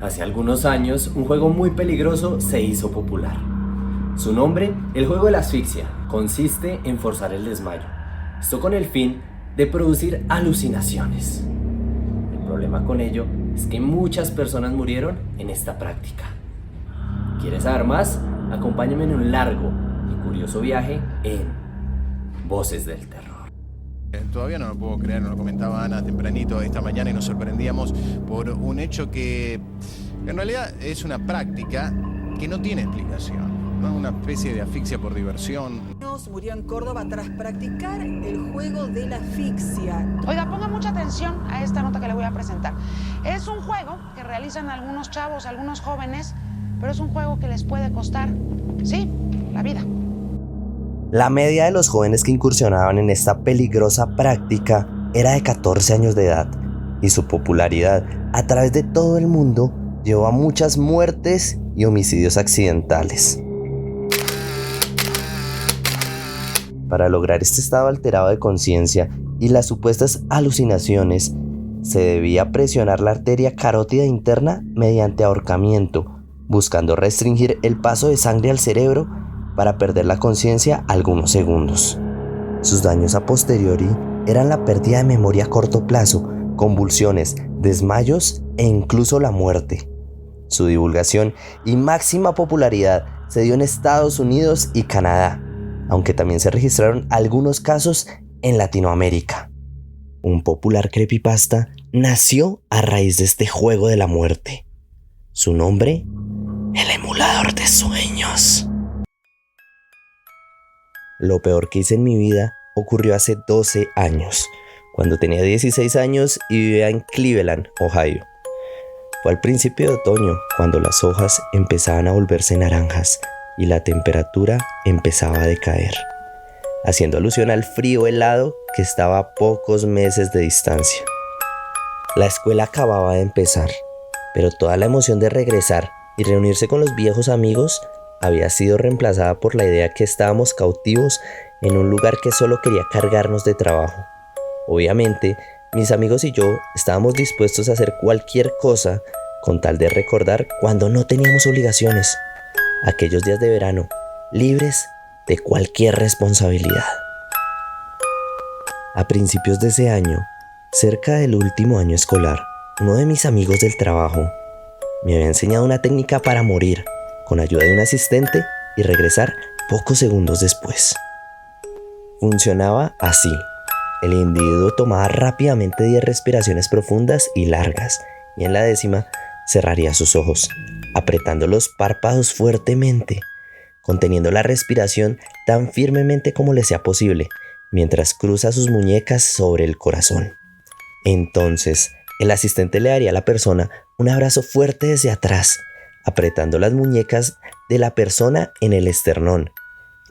Hace algunos años, un juego muy peligroso se hizo popular. Su nombre, el juego de la asfixia, consiste en forzar el desmayo. Esto con el fin de producir alucinaciones. El problema con ello es que muchas personas murieron en esta práctica. ¿Quieres saber más? Acompáñame en un largo y curioso viaje en Voces del Terror. Todavía no lo puedo creer, nos lo comentaba Ana tempranito esta mañana y nos sorprendíamos por un hecho que en realidad es una práctica que no tiene explicación, ¿no? Una especie de asfixia por diversión. Murió en Córdoba tras practicar el juego de la asfixia. Oiga, ponga mucha atención a esta nota que le voy a presentar. Es un juego que realizan algunos chavos, algunos jóvenes, pero es un juego que les puede costar, sí, la vida. La media de los jóvenes que incursionaban en esta peligrosa práctica era de 14 años de edad, y su popularidad a través de todo el mundo llevó a muchas muertes y homicidios accidentales. Para lograr este estado alterado de conciencia y las supuestas alucinaciones, se debía presionar la arteria carótida interna mediante ahorcamiento, buscando restringir el paso de sangre al cerebro para perder la conciencia algunos segundos. Sus daños a posteriori eran la pérdida de memoria a corto plazo, convulsiones, desmayos e incluso la muerte. Su divulgación y máxima popularidad se dio en Estados Unidos y Canadá, aunque también se registraron algunos casos en Latinoamérica. Un popular creepypasta nació a raíz de este juego de la muerte. Su nombre, el emulador de sueños. Lo peor que hice en mi vida ocurrió hace 12 años, cuando tenía 16 años y vivía en Cleveland, Ohio. Fue al principio de otoño, cuando las hojas empezaban a volverse naranjas y la temperatura empezaba a decaer, haciendo alusión al frío helado que estaba a pocos meses de distancia. La escuela acababa de empezar, pero toda la emoción de regresar y reunirse con los viejos amigos había sido reemplazada por la idea que estábamos cautivos en un lugar que solo quería cargarnos de trabajo. Obviamente, mis amigos y yo estábamos dispuestos a hacer cualquier cosa con tal de recordar cuando no teníamos obligaciones, aquellos días de verano, libres de cualquier responsabilidad. A principios de ese año, cerca del último año escolar, uno de mis amigos del trabajo me había enseñado una técnica para morir con ayuda de un asistente y regresar pocos segundos después. Funcionaba así. El individuo tomaba rápidamente 10 respiraciones profundas y largas, y en la 10ª cerraría sus ojos, apretando los párpados fuertemente, conteniendo la respiración tan firmemente como le sea posible, mientras cruza sus muñecas sobre el corazón. Entonces, el asistente le daría a la persona un abrazo fuerte desde atrás, apretando las muñecas de la persona en el esternón.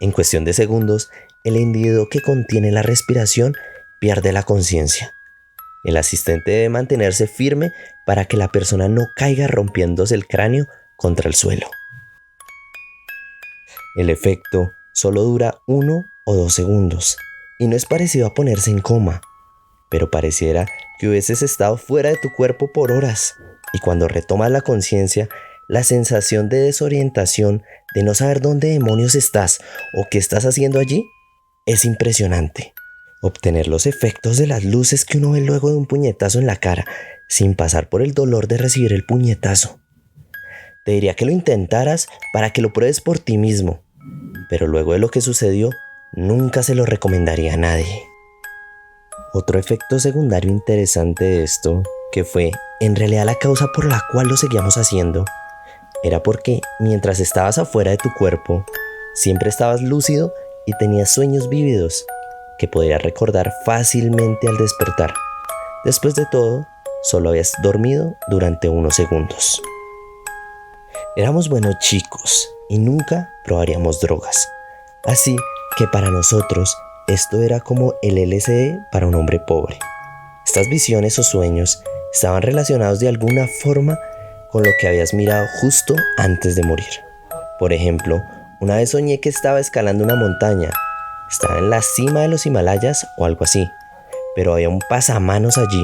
En cuestión de segundos, el individuo que contiene la respiración pierde la conciencia. El asistente debe mantenerse firme para que la persona no caiga rompiéndose el cráneo contra el suelo. El efecto solo dura 1 o 2 segundos y no es parecido a ponerse en coma, pero pareciera que hubieses estado fuera de tu cuerpo por horas, y cuando retomas la conciencia, la sensación de desorientación, de no saber dónde demonios estás o qué estás haciendo allí, es impresionante. Obtener los efectos de las luces que uno ve luego de un puñetazo en la cara, sin pasar por el dolor de recibir el puñetazo. Te diría que lo intentaras para que lo pruebes por ti mismo, pero luego de lo que sucedió, nunca se lo recomendaría a nadie. Otro efecto secundario interesante de esto, que fue en realidad la causa por la cual lo seguíamos haciendo, era porque mientras estabas afuera de tu cuerpo, siempre estabas lúcido y tenías sueños vívidos que podías recordar fácilmente al despertar. Después de todo, solo habías dormido durante unos segundos. Éramos buenos chicos y nunca probaríamos drogas. Así que para nosotros, esto era como el LSD para un hombre pobre. Estas visiones o sueños estaban relacionados de alguna forma con lo que habías mirado justo antes de morir. Por ejemplo, una vez soñé que estaba escalando una montaña. Estaba en la cima de los Himalayas o algo así, pero había un pasamanos allí.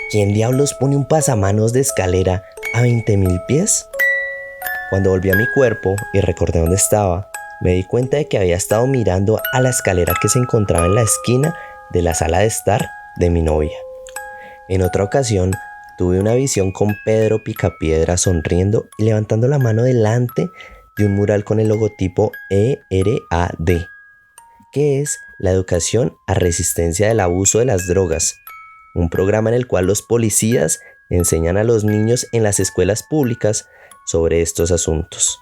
¿Quién diablos pone un pasamanos de escalera a 20.000 pies. Cuando volví a mi cuerpo y recordé dónde estaba, me di cuenta de que había estado mirando a la escalera que se encontraba en la esquina de la sala de estar de mi novia. En otra ocasión, tuve una visión con Pedro Picapiedra sonriendo y levantando la mano delante de un mural con el logotipo ERAD, que es la educación a resistencia del abuso de las drogas, un programa en el cual los policías enseñan a los niños en las escuelas públicas sobre estos asuntos.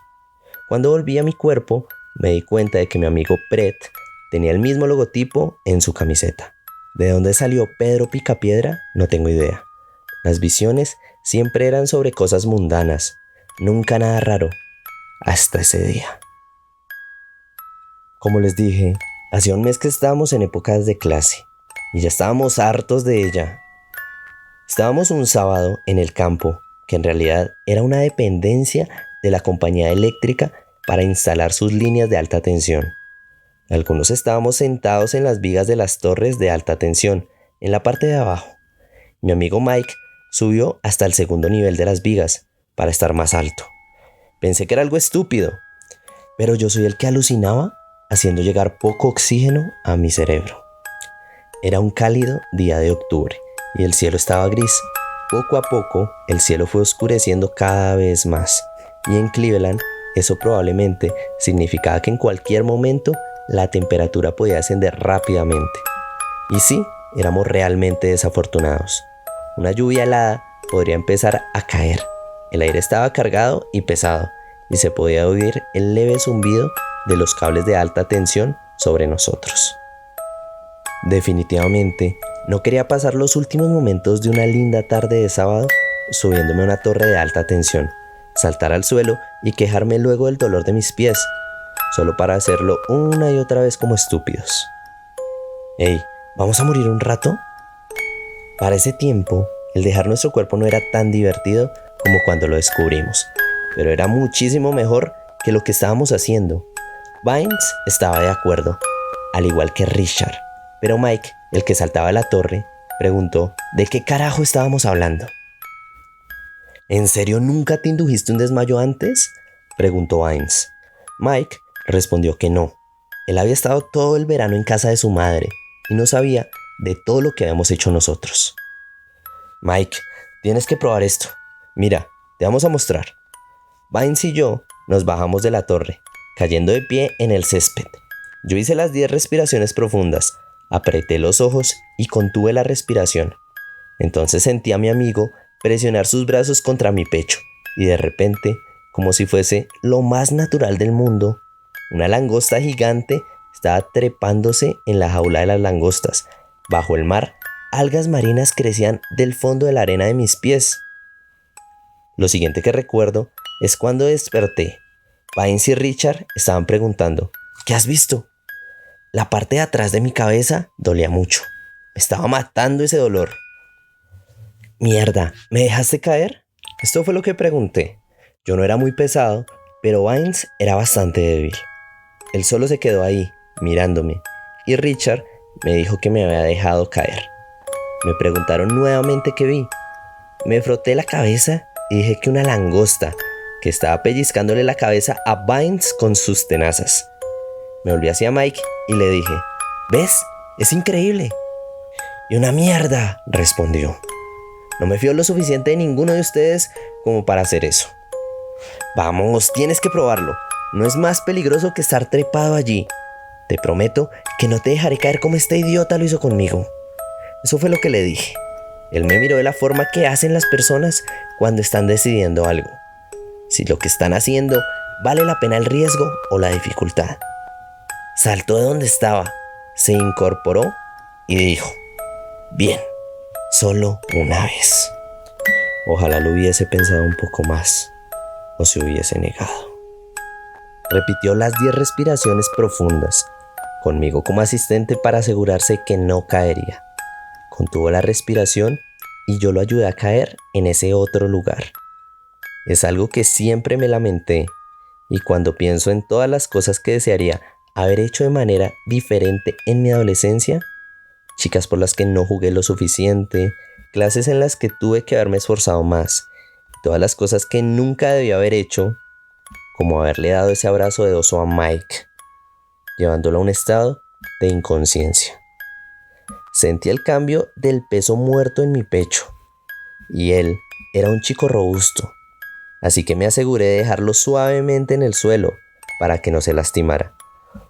Cuando volví a mi cuerpo, me di cuenta de que mi amigo Brett tenía el mismo logotipo en su camiseta. ¿De dónde salió Pedro Picapiedra? No tengo idea. Las visiones siempre eran sobre cosas mundanas, nunca nada raro, hasta ese día. Como les dije, hacía un mes que estábamos en épocas de clase y ya estábamos hartos de ella. Estábamos un sábado en el campo, que en realidad era una dependencia de la compañía eléctrica para instalar sus líneas de alta tensión. Algunos estábamos sentados en las vigas de las torres de alta tensión, en la parte de abajo. Mi amigo Mike subió hasta el segundo nivel de las vigas, para estar más alto. Pensé que era algo estúpido, pero yo soy el que alucinaba, haciendo llegar poco oxígeno a mi cerebro. Era un cálido día de octubre, y el cielo estaba gris. Poco a poco, el cielo fue oscureciendo cada vez más, y en Cleveland, eso probablemente significaba que en cualquier momento la temperatura podía ascender rápidamente. Y sí, éramos realmente desafortunados. Una lluvia helada podría empezar a caer. El aire estaba cargado y pesado, y se podía oír el leve zumbido de los cables de alta tensión sobre nosotros. Definitivamente, no quería pasar los últimos momentos de una linda tarde de sábado subiéndome a una torre de alta tensión, saltar al suelo y quejarme luego del dolor de mis pies, solo para hacerlo una y otra vez como estúpidos. Hey, ¿vamos a morir un rato? Para ese tiempo, el dejar nuestro cuerpo no era tan divertido como cuando lo descubrimos, pero era muchísimo mejor que lo que estábamos haciendo. Vines estaba de acuerdo, al igual que Richard, pero Mike, el que saltaba a la torre, preguntó ¿de qué carajo estábamos hablando? ¿En serio nunca te indujiste un desmayo antes?, preguntó Vines. Mike respondió que no. Él había estado todo el verano en casa de su madre y no sabía de todo lo que habíamos hecho nosotros. Mike, tienes que probar esto. Mira, te vamos a mostrar. Vines y yo nos bajamos de la torre, cayendo de pie en el césped. Yo hice las 10 respiraciones profundas, apreté los ojos y contuve la respiración. Entonces sentí a mi amigo presionar sus brazos contra mi pecho y de repente, como si fuese lo más natural del mundo, una langosta gigante estaba trepándose en la jaula de las langostas. Bajo el mar, algas marinas crecían del fondo de la arena de mis pies. Lo siguiente que recuerdo es cuando desperté. Vines y Richard estaban preguntando, ¿qué has visto? La parte de atrás de mi cabeza dolía mucho. Me estaba matando ese dolor. Mierda, ¿me dejaste caer? Esto fue lo que pregunté. Yo no era muy pesado, pero Vines era bastante débil. Él solo se quedó ahí, mirándome, y Richard me dijo que me había dejado caer. Me preguntaron nuevamente qué vi. Me froté la cabeza y dije que una langosta que estaba pellizcándole la cabeza a Vines con sus tenazas. Me volví hacia Mike y le dije, ¿ves? Es increíble. Y una mierda, respondió. No me fío lo suficiente de ninguno de ustedes como para hacer eso. Vamos, tienes que probarlo. No es más peligroso que estar trepado allí. Te prometo que no te dejaré caer como este idiota lo hizo conmigo. Eso fue lo que le dije. Él me miró de la forma que hacen las personas cuando están decidiendo algo. Si lo que están haciendo vale la pena el riesgo o la dificultad. Saltó de donde estaba, se incorporó y dijo, bien, solo una vez. Ojalá lo hubiese pensado un poco más o se hubiese negado. Repitió las 10 respiraciones profundas, conmigo como asistente para asegurarse que no caería. Contuvo la respiración y yo lo ayudé a caer en ese otro lugar. Es algo que siempre me lamenté, y cuando pienso en todas las cosas que desearía haber hecho de manera diferente en mi adolescencia, chicas por las que no jugué lo suficiente, clases en las que tuve que haberme esforzado más, todas las cosas que nunca debía haber hecho, como haberle dado ese abrazo de oso a Mike, llevándolo a un estado de inconsciencia. Sentí el cambio del peso muerto en mi pecho, y él era un chico robusto, así que me aseguré de dejarlo suavemente en el suelo para que no se lastimara.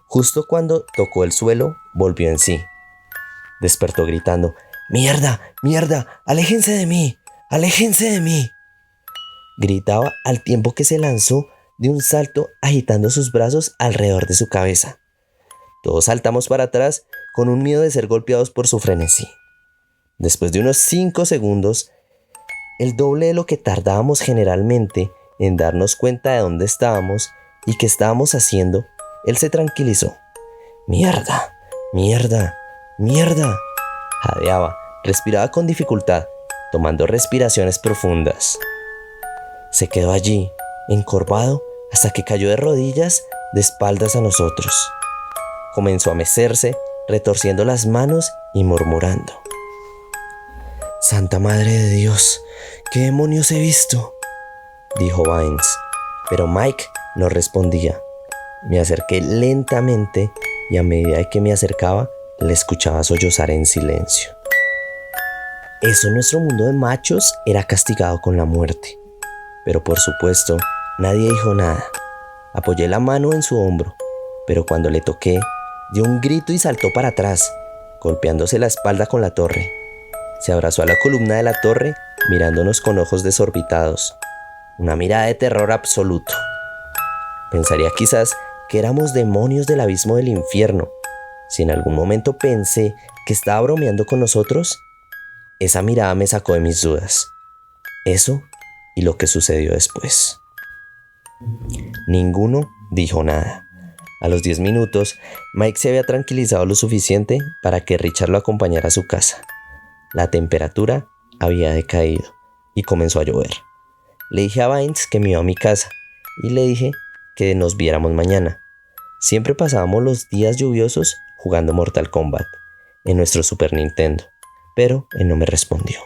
Justo cuando tocó el suelo, volvió en sí. Despertó gritando: ¡Mierda! ¡Mierda! ¡Aléjense de mí! ¡Aléjense de mí! Gritaba al tiempo que se lanzó de un salto agitando sus brazos alrededor de su cabeza. Todos saltamos para atrás con un miedo de ser golpeados por su frenesí. Después de unos 5 segundos, el doble de lo que tardábamos generalmente en darnos cuenta de dónde estábamos y qué estábamos haciendo, él se tranquilizó. ¡Mierda! ¡Mierda! ¡Mierda! Jadeaba, respiraba con dificultad, tomando respiraciones profundas. Se quedó allí, encorvado, hasta que cayó de rodillas, de espaldas a nosotros. Comenzó a mecerse, retorciendo las manos y murmurando: «Santa Madre de Dios, ¿qué demonios he visto?», dijo Vines, pero Mike no respondía. Me acerqué lentamente y a medida que me acercaba, le escuchaba sollozar en silencio. Eso en nuestro mundo de machos era castigado con la muerte. Pero por supuesto, nadie dijo nada. Apoyé la mano en su hombro, pero cuando le toqué, dio un grito y saltó para atrás, golpeándose la espalda con la torre. Se abrazó a la columna de la torre, mirándonos con ojos desorbitados. Una mirada de terror absoluto. Pensaría quizás que éramos demonios del abismo del infierno. Si en algún momento pensé que estaba bromeando con nosotros, esa mirada me sacó de mis dudas. Eso y lo que sucedió después. Ninguno dijo nada. A los 10 minutos, Mike se había tranquilizado lo suficiente para que Richard lo acompañara a su casa. La temperatura había decaído y comenzó a llover. Le dije a Vines que me iba a mi casa y le dije que nos viéramos mañana. Siempre pasábamos los días lluviosos jugando Mortal Kombat en nuestro Super Nintendo, pero él no me respondió.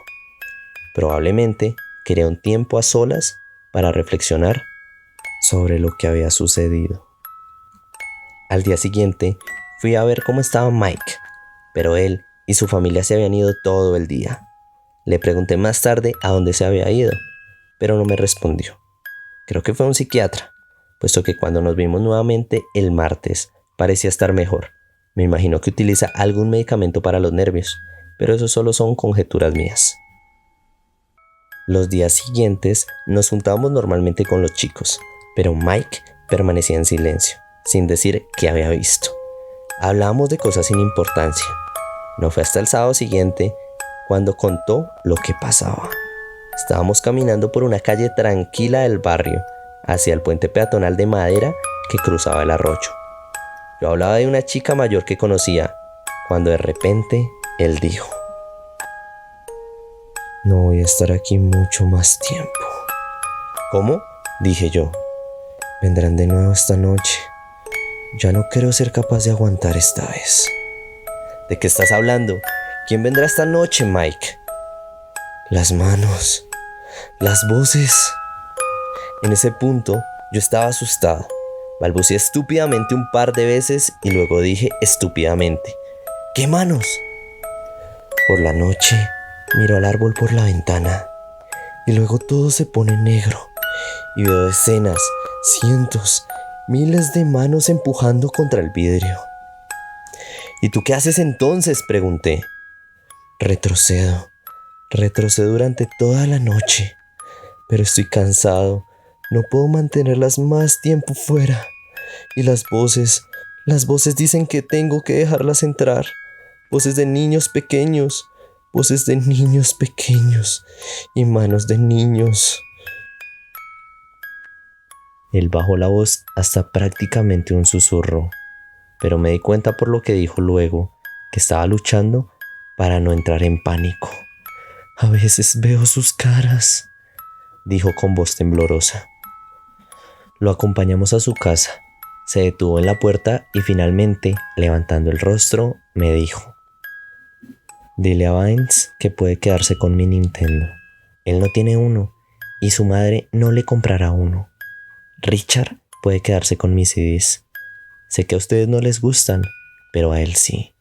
Probablemente quería un tiempo a solas para reflexionar sobre lo que había sucedido. Al día siguiente fui a ver cómo estaba Mike, pero él y su familia se habían ido todo el día. Le pregunté más tarde a dónde se había ido, pero no me respondió. Creo que fue a un psiquiatra, puesto que cuando nos vimos nuevamente el martes parecía estar mejor. Me imagino que utiliza algún medicamento para los nervios, pero eso solo son conjeturas mías. Los días siguientes nos juntábamos normalmente con los chicos, pero Mike permanecía en silencio, sin decir qué había visto. Hablábamos de cosas sin importancia. No fue hasta el sábado siguiente cuando contó lo que pasaba. Estábamos caminando por una calle tranquila del barrio hacia el puente peatonal de madera que cruzaba el arroyo. Yo hablaba de una chica mayor que conocía, cuando de repente él dijo: «No voy a estar aquí mucho más tiempo». «¿Cómo?», dije yo. «Vendrán de nuevo esta noche. Ya no creo ser capaz de aguantar esta vez». «¿De qué estás hablando? ¿Quién vendrá esta noche, Mike?». «Las manos, las voces». En ese punto yo estaba asustado. Balbuceé estúpidamente un par de veces y luego dije estúpidamente: «¿Qué manos?». Por la noche miro al árbol por la ventana y luego todo se pone negro y veo decenas, cientos, miles de manos empujando contra el vidrio. «¿Y tú qué haces entonces?», pregunté. Retrocedo durante toda la noche, pero estoy cansado, no puedo mantenerlas más tiempo fuera. Y las voces dicen que tengo que dejarlas entrar. Voces de niños pequeños y manos de niños. Él bajó la voz hasta prácticamente un susurro, pero me di cuenta por lo que dijo luego que estaba luchando para no entrar en pánico. «A veces veo sus caras», dijo con voz temblorosa. Lo acompañamos a su casa. Se detuvo en la puerta y finalmente, levantando el rostro, me dijo: «Dile a Vines que puede quedarse con mi Nintendo. Él no tiene uno y su madre no le comprará uno. Richard puede quedarse con mis CDs. Sé que a ustedes no les gustan, pero a él sí.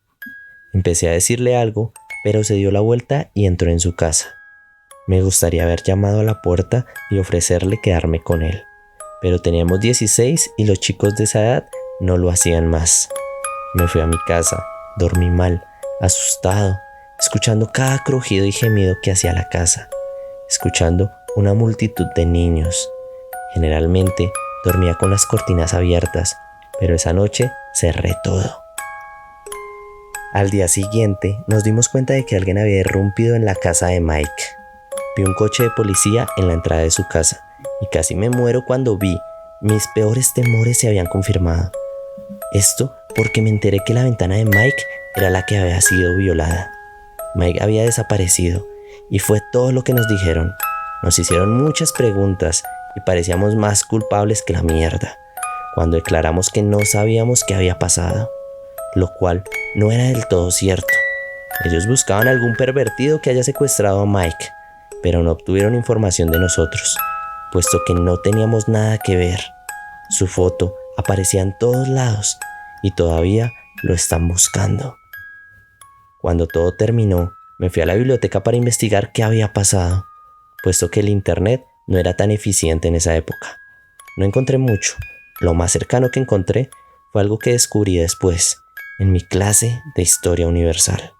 Empecé a decirle algo, pero se dio la vuelta y entró en su casa. Me gustaría haber llamado a la puerta y ofrecerle quedarme con él, pero teníamos 16 y los chicos de esa edad no lo hacían más. Me fui a mi casa, dormí mal, asustado, escuchando cada crujido y gemido que hacía la casa, escuchando una multitud de niños. Generalmente dormía con las cortinas abiertas, pero esa noche cerré todo. Al día siguiente nos dimos cuenta de que alguien había irrumpido en la casa de Mike. Vi un coche de policía en la entrada de su casa y casi me muero cuando vi. Mis peores temores se habían confirmado. Esto porque me enteré que la ventana de Mike era la que había sido violada. Mike había desaparecido y fue todo lo que nos dijeron. Nos hicieron muchas preguntas y parecíamos más culpables que la mierda cuando declaramos que no sabíamos qué había pasado, lo cual no era del todo cierto. Ellos buscaban algún pervertido que haya secuestrado a Mike, pero no obtuvieron información de nosotros, puesto que no teníamos nada que ver. Su foto aparecía en todos lados y todavía lo están buscando. Cuando todo terminó, me fui a la biblioteca para investigar qué había pasado, puesto que el internet no era tan eficiente en esa época. No encontré mucho. Lo más cercano que encontré fue algo que descubrí después, en mi clase de Historia Universal.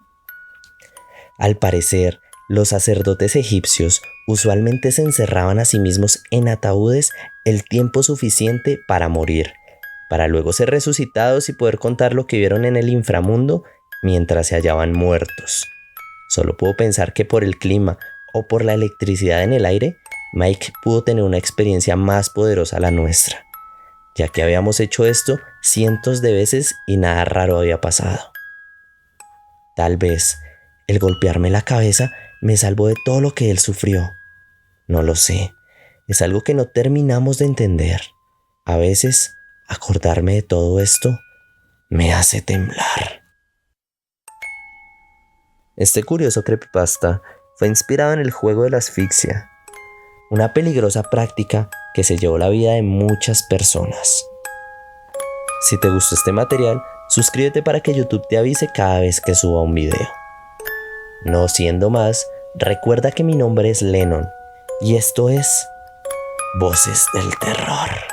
Al parecer, los sacerdotes egipcios usualmente se encerraban a sí mismos en ataúdes el tiempo suficiente para morir, para luego ser resucitados y poder contar lo que vieron en el inframundo mientras se hallaban muertos. Solo puedo pensar que por el clima o por la electricidad en el aire, Mike pudo tener una experiencia más poderosa a la nuestra, ya que habíamos hecho esto cientos de veces y nada raro había pasado. Tal vez el golpearme la cabeza me salvó de todo lo que él sufrió. No lo sé, es algo que no terminamos de entender. A veces, acordarme de todo esto me hace temblar. Este curioso creepypasta fue inspirado en el juego de la asfixia, una peligrosa práctica que se llevó la vida de muchas personas. Si te gustó este material, suscríbete para que YouTube te avise cada vez que suba un video. No siendo más, recuerda que mi nombre es Lennon y esto es Voces del Terror.